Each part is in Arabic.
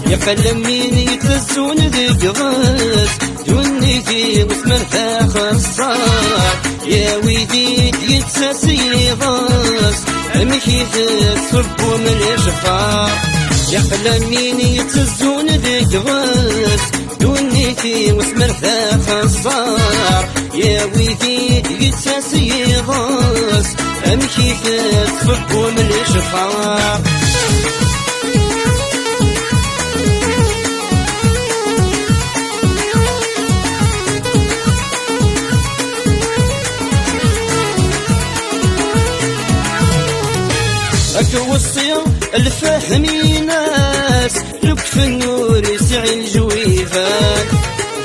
يقلم مين يتزون ذيك غاس دوني في وثمن فاخر الصار يا ويدي يتساسي غاس امشي تصب ومن الشفار يقلم مين يتزون ذيك غاس دوني في وثمن فاخر الصار يا ويدي يتساسي غاس امشي تصب ومن الشفار وصي الفهمي ناس لك في النور يسعي الجويفات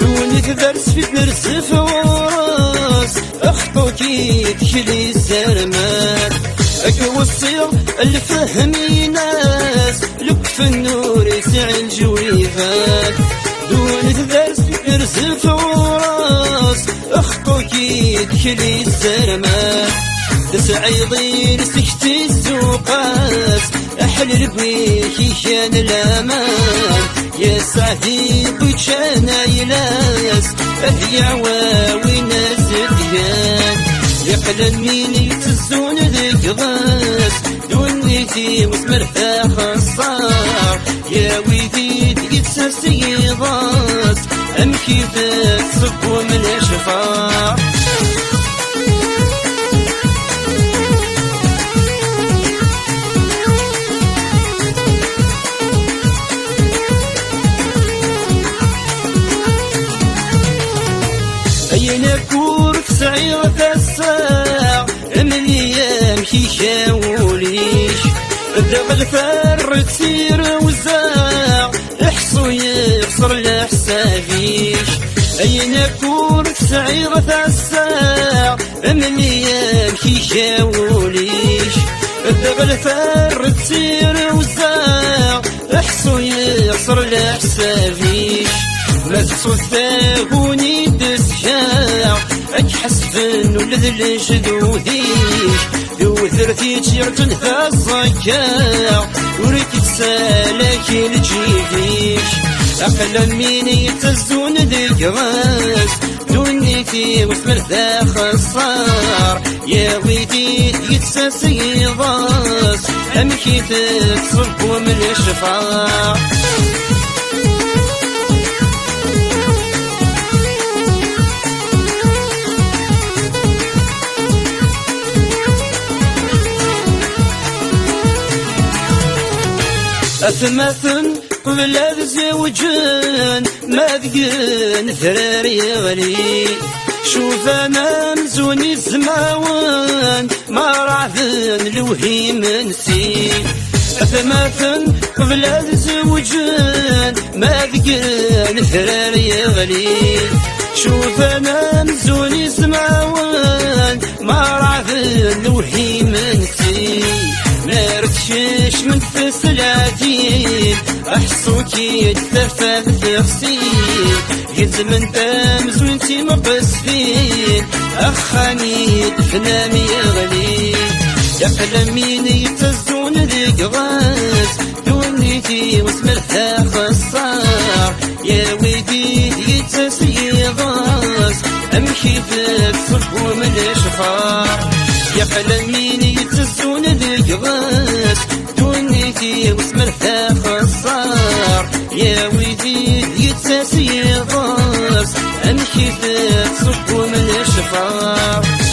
دونك درس في درس فراس اخطوكي تخلي الزرمات وصي الفهمي ناس لك في النور يسعي الجويفات دونك درس في درس فراس اخطوكي تخلي الزرمات تسعيضين سكتي السوقات احلل بيكي كان الامان يا سعدي بوشان يلاس اهي عواوي ناس ديان يقلن مين يتزون ذيك غاس دونيتي وثمر فاخ الصار يا ويدي يتساسي غاس امشي تصب من الشفار ينكور في سعيرة الساعة من يمشي شاوليش الدغل فر تسير وزاع احصو يخسر لحسابيش ينكور في سعيرة الساعة من يمشي شاوليش الدغل فر تسير وزاع احصو يخسر لحسابيش ما تصدقوني تسشاع اكحسفن ولذل شدوديش وثرتيش يرتنها الصكاع وريك تسالك الجيديش اقل مين يتزون ذيك غاس دوني في وثمر ذاخ الصار يا ويدي يتساسي غاس امشي تصب ومن الشفار أثمثن بلاد زوجان ما ذقن ثراري غلي شوف أنا مزوني الزماوان ما رعثن الوهيم نسي أثمثن بلاد زوجان ما ذقن ثراري غلي شوف أنا مزوني الزماوان ما رعثن الوهيم نسي ما رتشش من فسلاتين احصوكي يتفاف تغسيل يزمن تامز وانتي مقصفين اخاني دفنامي يغلي يقلم مين يتزون ذيك غاس دونيتي وثمر ثاخ الصار يا ويدي يتسي غاس امشي تصب ومن الشفار يقلم مين يتزون ذيك غاس دونيتي وثمر ثاخ الصار يا ويدي يتساسي غاس امشي تصب من الشفار